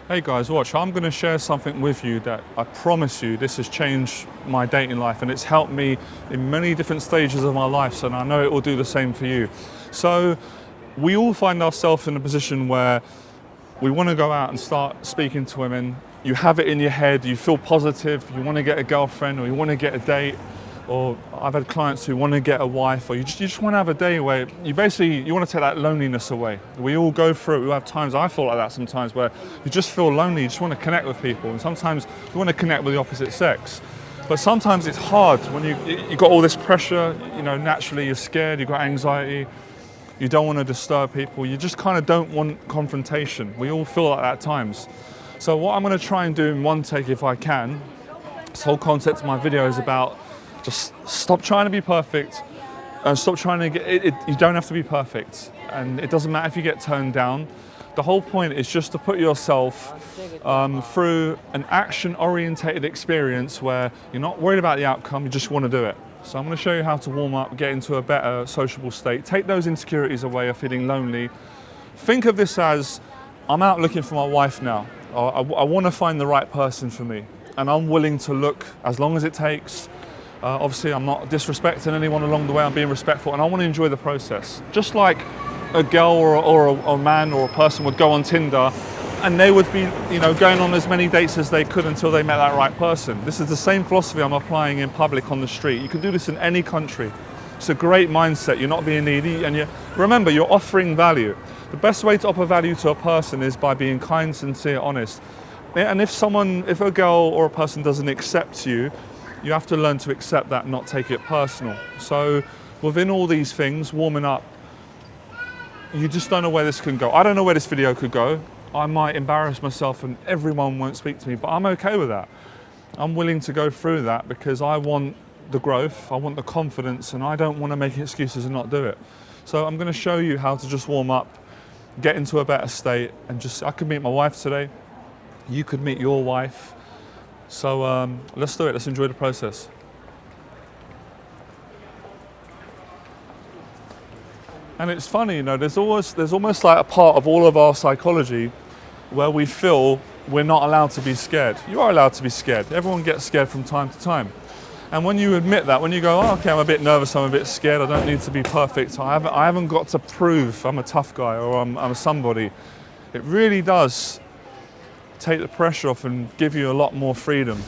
Hey guys, watch, I'm going to share something with you that I promise you this has changed my dating life and it's helped me in many different stages of my life, and I know it will do the same for you. So we all find ourselves in a position where we want to go out and start speaking to women. You have it in your head, you feel positive, you want to get a girlfriend or you want to get a date, or I've had clients who want to get a wife, or you just want to have a day where you want to take that loneliness away. We all go through it. We have times, I feel like that sometimes, where you just feel lonely, you just want to connect with people, and sometimes you want to connect with the opposite sex. But sometimes it's hard when you got all this pressure, naturally you're scared, you've got anxiety, you don't want to disturb people, you just kind of don't want confrontation. We all feel like that at times. So what I'm going to try and do in one take, if I can, this whole concept of my video is about just stop trying to be perfect and stop trying to get it. You don't have to be perfect, and it doesn't matter if you get turned down. The whole point is just to put yourself through an action-orientated experience where you're not worried about the outcome, you just want to do it. So I'm going to show you how to warm up, get into a better sociable state, take those insecurities away of feeling lonely. Think of this as, I'm out looking for my wife now. I want to find the right person for me, and I'm willing to look as long as it takes. Obviously, I'm not disrespecting anyone along the way, I'm being respectful, and I want to enjoy the process. Just like a girl or a man or a person would go on Tinder, and they would be going on as many dates as they could until they met that right person. This is the same philosophy I'm applying in public on the street. You can do this in any country. It's a great mindset. You're not being needy, and remember, you're offering value. The best way to offer value to a person is by being kind, sincere, honest. And if a girl or a person doesn't accept you, you have to learn to accept that and not take it personal. So within all these things, warming up, you just don't know where this can go. I don't know where this video could go. I might embarrass myself and everyone won't speak to me, but I'm okay with that. I'm willing to go through that because I want the growth, I want the confidence, and I don't want to make excuses and not do it. So I'm going to show you how to just warm up, get into a better state, and I could meet my wife today. You could meet your wife. So let's do it, let's enjoy the process. And it's funny, there's almost like a part of all of our psychology where we feel we're not allowed to be scared. You are allowed to be scared. Everyone gets scared from time to time. And when you admit that, when you go, okay, I'm a bit nervous, I'm a bit scared, I don't need to be perfect, I haven't got to prove I'm a tough guy or I'm somebody, it really does take the pressure off and give you a lot more freedom.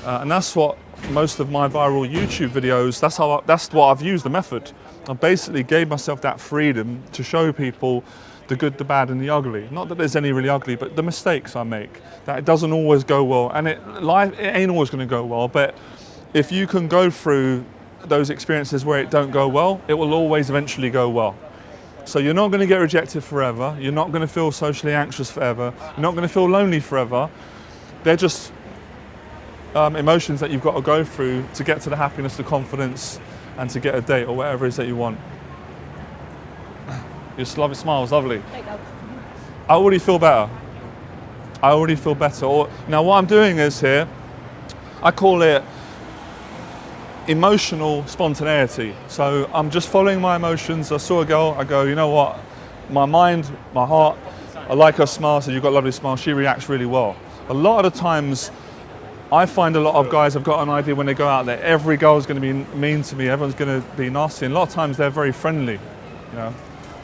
And that's what most of my viral YouTube videos, that's what I've used, the method. I basically gave myself that freedom to show people the good, the bad, and the ugly. Not that there's any really ugly, but the mistakes I make, that it doesn't always go well. And life ain't always gonna go well, but if you can go through those experiences where it don't go well, it will always eventually go well. So you're not going to get rejected forever, you're not going to feel socially anxious forever, you're not going to feel lonely forever. They're just emotions that you've got to go through to get to the happiness, the confidence, and to get a date or whatever it is that you want. Your smile is lovely. I already feel better. I already feel better. Now what I'm doing is here, I call it emotional spontaneity. So I'm just following my emotions. I saw a girl, I go, you know what? My mind, my heart, I like her smile, so you've got a lovely smile, she reacts really well. A lot of the times, I find a lot of guys have got an idea when they go out there, every girl's going to be mean to me, everyone's going to be nasty, and a lot of times they're very friendly,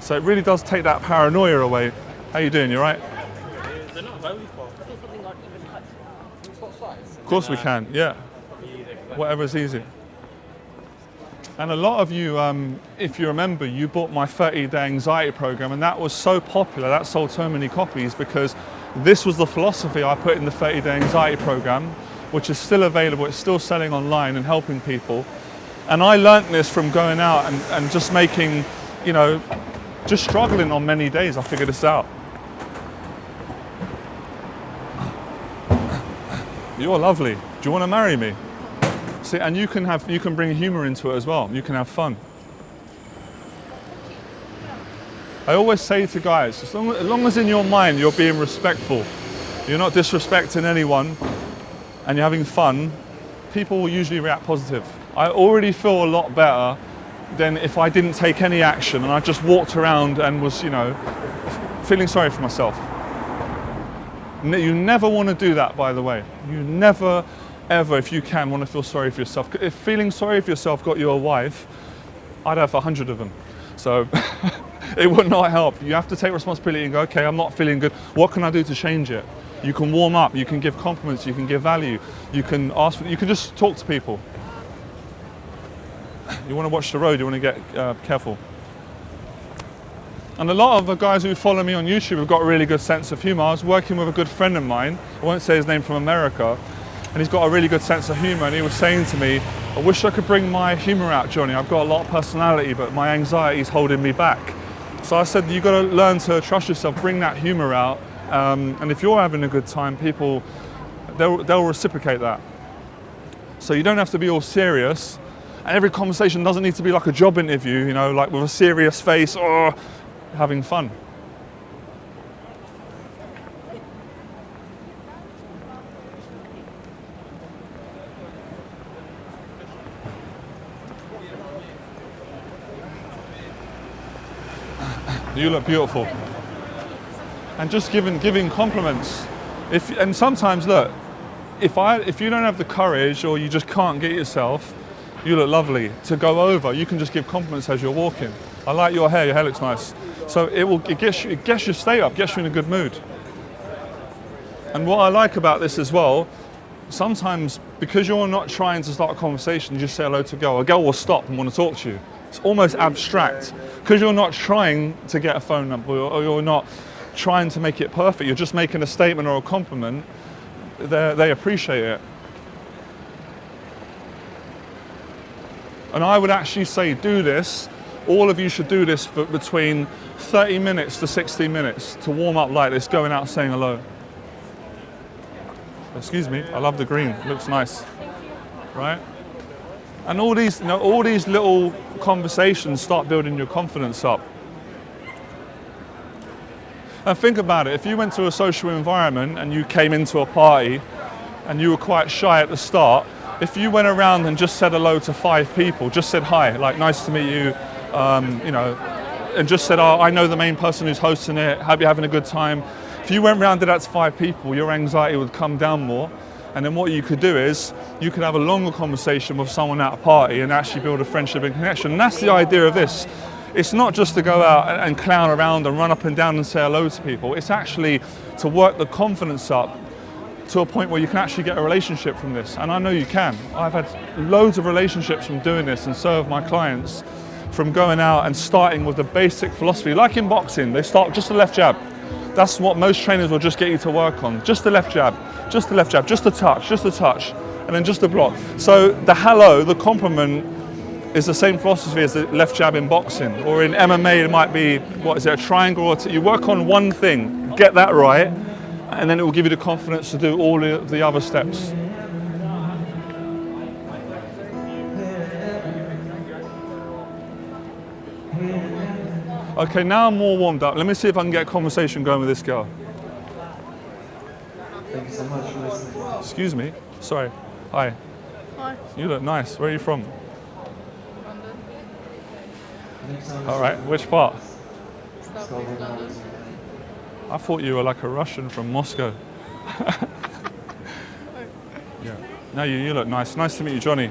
So it really does take that paranoia away. How you doing, you all right? They're not very far. Of course we can, yeah. Whatever's easy. And a lot of you, if you remember, you bought my 30-day anxiety program, and that was so popular, that sold so many copies because this was the philosophy I put in the 30-day anxiety program, which is still available, it's still selling online and helping people. And I learnt this from going out and just making, just struggling on many days, I figured this out. You're lovely. Do you want to marry me? See, and you can bring humor into it as well. You can have fun. I always say to guys, as long as in your mind you're being respectful, you're not disrespecting anyone, and you're having fun, people will usually react positive. I already feel a lot better than if I didn't take any action and I just walked around and was, feeling sorry for myself. You never want to do that, by the way. You never, ever, if you can, want to feel sorry for yourself. If feeling sorry for yourself got you a wife, I'd have 100 of them. So it would not help. You have to take responsibility and go, okay, I'm not feeling good. What can I do to change it? You can warm up, you can give compliments, you can give value, you can ask for, you can just talk to people. You want to watch the road, you want to get careful. And a lot of the guys who follow me on YouTube have got a really good sense of humor. I was working with a good friend of mine, I won't say his name, from America, and he's got a really good sense of humor, and he was saying to me, I wish I could bring my humor out, Johnny. I've got a lot of personality, but my anxiety is holding me back. So I said, you've got to learn to trust yourself, bring that humor out, and if you're having a good time, people, they'll reciprocate that. So you don't have to be all serious, and every conversation doesn't need to be like a job interview, you know, like with a serious face or having fun. You look beautiful. And just giving compliments. And sometimes, look, if you don't have the courage or you just can't get yourself, you look lovely, to go over, you can just give compliments as you're walking. I like your hair looks nice. So it gets your state up, gets you in a good mood. And what I like about this as well, sometimes because you're not trying to start a conversation, you just say hello to a girl will stop and want to talk to you. It's almost abstract. Because you're not trying to get a phone number or you're not trying to make it perfect, you're just making a statement or a compliment, they appreciate it. And I would actually say do this, all of you should do this for between 30 minutes to 60 minutes to warm up like this, going out saying hello. Excuse me, I love the green, it looks nice, right? And all these little conversations start building your confidence up. And think about it, if you went to a social environment and you came into a party and you were quite shy at the start, if you went around and just said hello to 5 people, just said hi, like nice to meet you, you know, and just said, oh, I know the main person who's hosting it, hope you're having a good time. If you went around and did that to 5 people, your anxiety would come down more. And then what you could do is, you could have a longer conversation with someone at a party and actually build a friendship and connection. And that's the idea of this. It's not just to go out and clown around and run up and down and say hello to people. It's actually to work the confidence up to a point where you can actually get a relationship from this. And I know you can. I've had loads of relationships from doing this, and so have my clients, from going out and starting with the basic philosophy. Like in boxing, they start just the left jab. That's what most trainers will just get you to work on. Just the left jab, just the left jab, just a touch, and then just a block. So the hello, the compliment, is the same philosophy as the left jab in boxing. Or in MMA, it might be, what is it, a triangle or two. You work on one thing, get that right, and then it will give you the confidence to do all the other steps. Okay, now I'm more warmed up. Let me see if I can get a conversation going with this girl. Thank you so much for listening. Excuse me. Sorry. Hi. Hi. You look nice. Where are you from? London. All right. Which part? South East London. I thought you were like a Russian from Moscow. Yeah. No, you look nice. Nice to meet you, Johnny.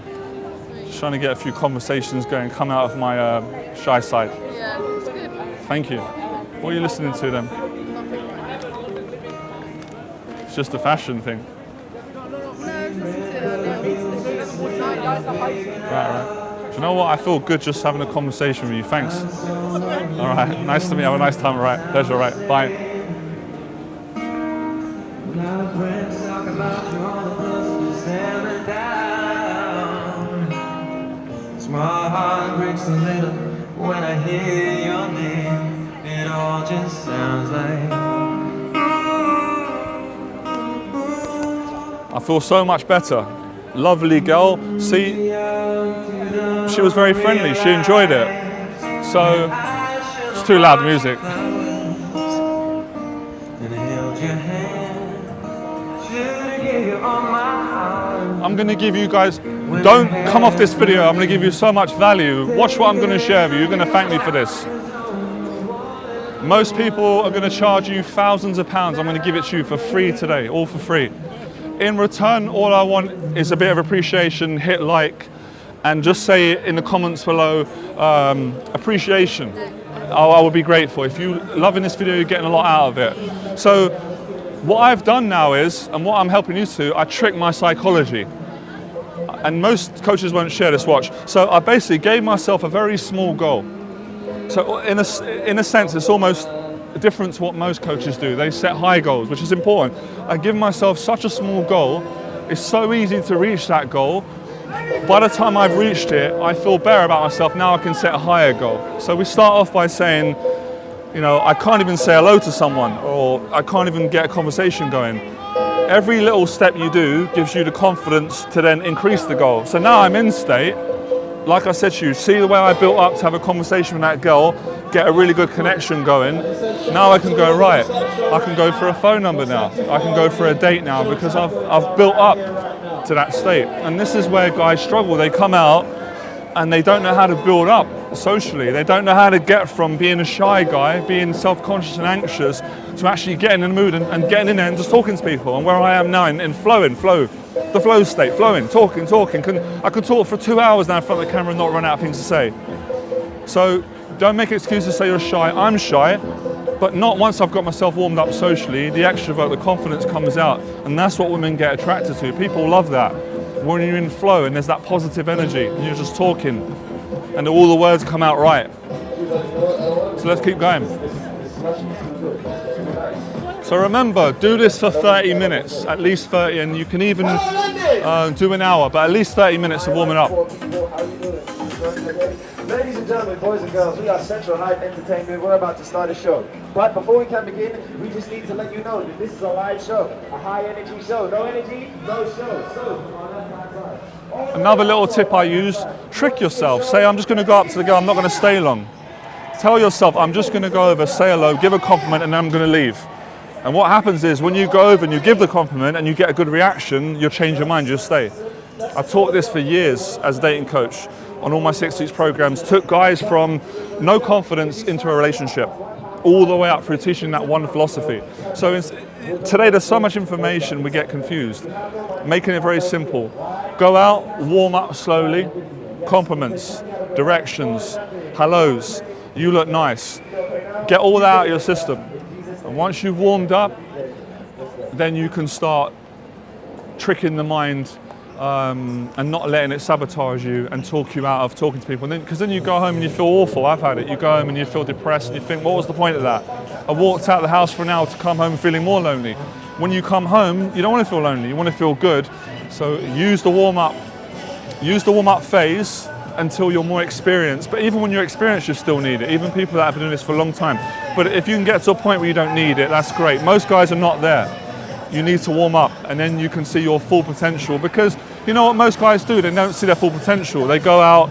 Just trying to get a few conversations going, come out of my shy side. Yeah, it's good. Thank you. What are you listening to then? Nothing right now. It's just a fashion thing. No, just listen to Right. Do you know what? I feel good just having a conversation with you. Thanks. All right. Nice to meet you. Have a nice time. All right. Pleasure. All right. Bye. My heart breaks a little when I hear your name. It all just sounds like I feel so much better. Lovely girl. See, she was very friendly. She enjoyed it. So it's too loud music. and held your hand. Should've gave you all my heart. I'm going to give you guys, don't come off this video, I'm going to give you so much value. Watch what I'm going to share with you. You're going to thank me for this. Most people are going to charge you thousands of pounds. I'm going to give it to you for free today, all for free. In return, all I want is a bit of appreciation. Hit like and just say in the comments below, appreciation. I would be grateful. If you're loving this video, you're getting a lot out of it. So what I've done now is, and what I'm helping you to, I trick my psychology. And most coaches won't share this, watch. So I basically gave myself a very small goal. So in a sense, it's almost different to what most coaches do. They set high goals, which is important. I give myself such a small goal. It's so easy to reach that goal. By the time I've reached it, I feel better about myself. Now I can set a higher goal. So we start off by saying, you know, I can't even say hello to someone, or I can't even get a conversation going. Every little step you do gives you the confidence to then increase the goal. So now I'm in state. Like I said to you, see the way I built up to have a conversation with that girl, get a really good connection going. Now I can go, right, I can go for a phone number now. I can go for a date now because I've built up to that state. And this is where guys struggle. They come out and they don't know how to build up socially. They don't know how to get from being a shy guy, being self-conscious and anxious, to actually getting in the mood and getting in there and just talking to people. And where I am now in flow, the flow state, flowing, talking. I could talk for 2 hours now in front of the camera and not run out of things to say. So don't make excuses to say you're shy. I'm shy, but not once I've got myself warmed up socially. The extrovert, the confidence comes out, and that's what women get attracted to. People love that. When you're in flow and there's that positive energy and you're just talking and all the words come out right. So let's keep going. So remember, do this for 30 minutes, at least 30, and you can even do an hour, but at least 30 minutes of warming up. Ladies and gentlemen, boys and girls, we are Central Hype Entertainment. We're about to start a show. But before we can begin, we just need to let you know that this is a live show, a high energy show. No energy, no show. So, another little tip I use, trick yourself. Say, I'm just going to go up to the girl, I'm not going to stay long. Tell yourself, I'm just going to go over, say hello, give a compliment, and then I'm going to leave. And what happens is when you go over and you give the compliment and you get a good reaction, you'll change your mind, you'll stay. I taught this for years as a dating coach on all my 6 weeks programs, took guys from no confidence into a relationship, all the way up through teaching that one philosophy. So today there's so much information we get confused. Making it very simple. Go out, warm up slowly, compliments, directions, hellos, you look nice. Get all that out of your system. And once you've warmed up, then you can start tricking the mind and not letting it sabotage you and talk you out of talking to people. Because then you go home and you feel awful. I've had it. You go home and you feel depressed and you think, what was the point of that? I walked out of the house for an hour to come home feeling more lonely. When you come home, you don't want to feel lonely. You want to feel good. So use the warm-up. Use the warm-up phase until you're more experienced. But even when you're experienced, you still need it. Even people that have been doing this for a long time. But if you can get to a point where you don't need it, that's great. Most guys are not there. You need to warm up, and then you can see your full potential. Because you know what most guys do? They don't see their full potential. They go out,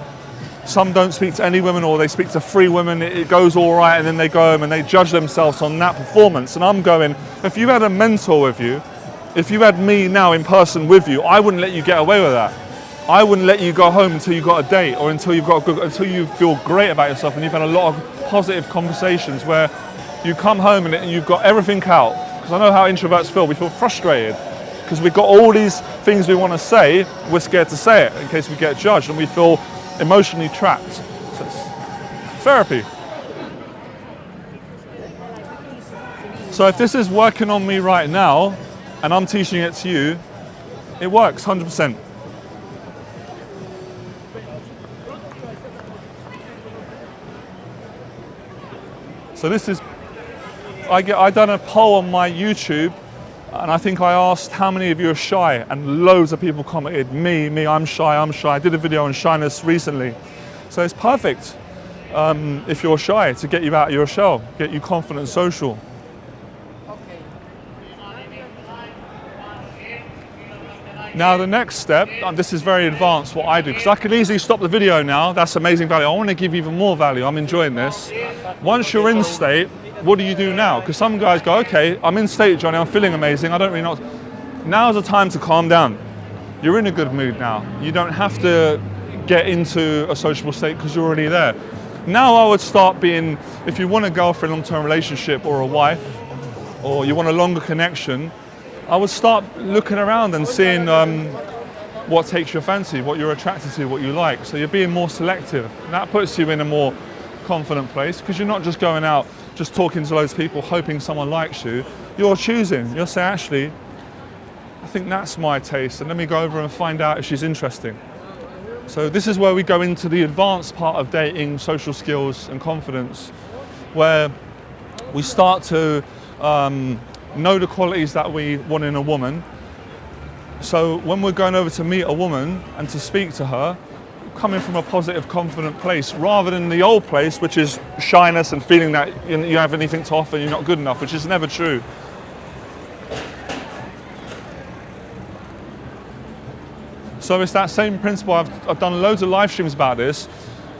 some don't speak to any women, or they speak to 3 women, it goes all right, and then they go home and they judge themselves on that performance. And I'm going, if you had a mentor with you, if you had me now in person with you, I wouldn't let you get away with that. I wouldn't let you go home until you got a date, or until until you feel great about yourself and you've had a lot of positive conversations where you come home and you've got everything out. Because I know how introverts feel. We feel frustrated because we've got all these things we want to say. We're scared to say it in case we get judged, and we feel emotionally trapped. So it's therapy. So if this is working on me right now and I'm teaching it to you, it works 100%. So this is, I done a poll on my YouTube, and I think I asked how many of you are shy, and loads of people commented, me, I'm shy. I did a video on shyness recently. So it's perfect if you're shy, to get you out of your shell, get you confident and social. Now the next step, and this is very advanced what I do, because I can easily stop the video now. That's amazing value. I want to give you even more value. I'm enjoying this. Once you're in state, what do you do now? Because some guys go, okay, I'm in state, Johnny, I'm feeling amazing, I don't really know. Now's the time to calm down. You're in a good mood now. You don't have to get into a sociable state because you're already there. Now I would start being, if you want a girlfriend, long-term relationship or a wife, or you want a longer connection, I would start looking around and seeing what takes your fancy, what you're attracted to, what you like. So you're being more selective. And that puts you in a more confident place because you're not just going out, just talking to loads of people, hoping someone likes you. You're choosing. You'll say, actually, I think that's my taste, and let me go over and find out if she's interesting. So this is where we go into the advanced part of dating, social skills and confidence, where we start to know the qualities that we want in a woman. So when we're going over to meet a woman and to speak to her, coming from a positive, confident place, rather than the old place, which is shyness and feeling that you have anything to offer, you're not good enough, which is never true. So it's that same principle. I've done loads of live streams about this.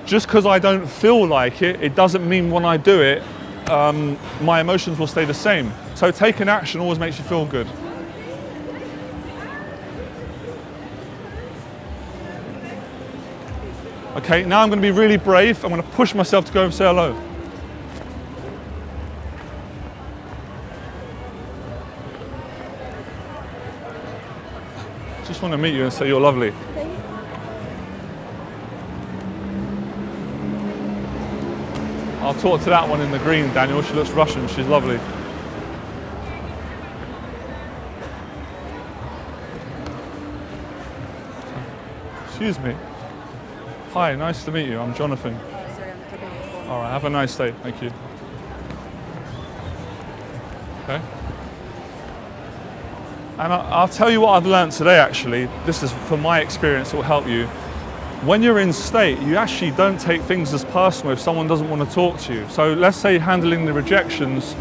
Just because I don't feel like it, it doesn't mean when I do it, my emotions will stay the same. So taking action always makes you feel good. Okay, now I'm going to be really brave. I'm going to push myself to go and say hello. Just want to meet you and say you're lovely. I'll talk to that one in the green, Daniel. She looks Russian. She's lovely. Excuse me. Hi, nice to meet you. I'm Jonathan. Sorry, I'm taking your phone. All right, have a nice day. Thank you. Okay. And I'll tell you what I've learned today, actually. This is from my experience, it will help you. When you're in state, you actually don't take things as personal if someone doesn't want to talk to you. So let's say handling the rejections,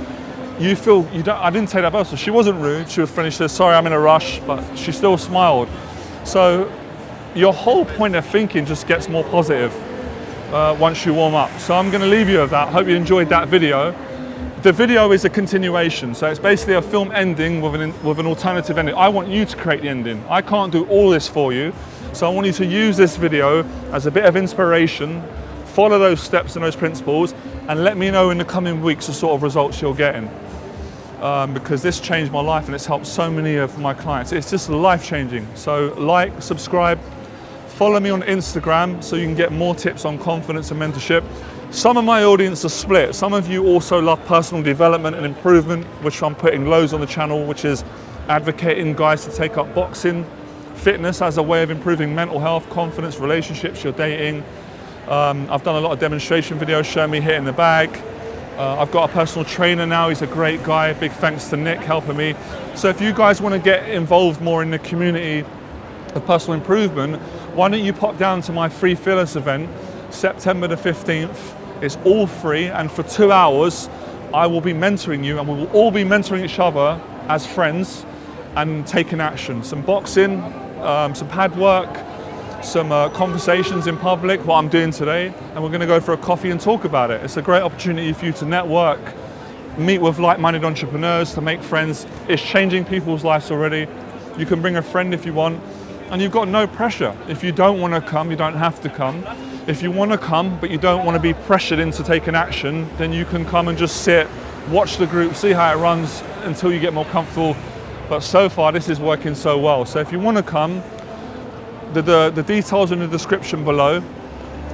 you feel, I didn't take that personal. She wasn't rude, she was friendly, she said, sorry, I'm in a rush, but she still smiled. So your whole point of thinking just gets more positive once you warm up. So I'm going to leave you with that. Hope you enjoyed that video. The video is a continuation, so it's basically a film ending with an alternative ending. I want you to create the ending. I can't do all this for you, so I want you to use this video as a bit of inspiration, follow those steps and those principles, and let me know in the coming weeks the sort of results you're getting. Because this changed my life and it's helped so many of my clients. It's just life-changing. So like, subscribe, follow me on Instagram so you can get more tips on confidence and mentorship. Some of my audience are split. Some of you also love personal development and improvement, which I'm putting loads on the channel, which is advocating guys to take up boxing, fitness as a way of improving mental health, confidence, relationships, you're dating. I've done a lot of demonstration videos showing me hitting the bag. I've got a personal trainer now, he's a great guy. Big thanks to Nick helping me. So if you guys want to get involved more in the community of personal improvement, why don't you pop down to my free Fearless event, September the 15th. It's all free, and for 2 hours, I will be mentoring you, and we will all be mentoring each other as friends and taking action. Some boxing, some pad work, some conversations in public, what I'm doing today, and we're going to go for a coffee and talk about it. It's a great opportunity for you to network, meet with like-minded entrepreneurs, to make friends. It's changing people's lives already. You can bring a friend if you want, and you've got no pressure. If you don't want to come, you don't have to come. If you want to come, but you don't want to be pressured into taking action, then you can come and just sit, watch the group, see how it runs until you get more comfortable. But so far, this is working so well. So if you want to come, the details are in the description below.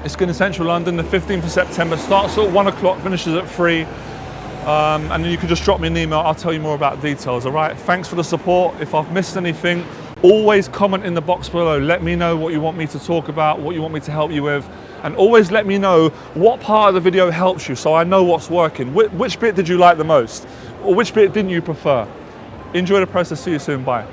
It's in central London, the 15th of September. Starts at 1 o'clock, finishes at 3. And then you can just drop me an email. I'll tell you more about the details, all right? Thanks for the support. If I've missed anything, always comment in the box below. Let me know what you want me to talk about, what you want me to help you with. And always let me know what part of the video helps you so I know what's working. Which bit did you like the most? Or which bit didn't you prefer? Enjoy the process. See you soon. Bye.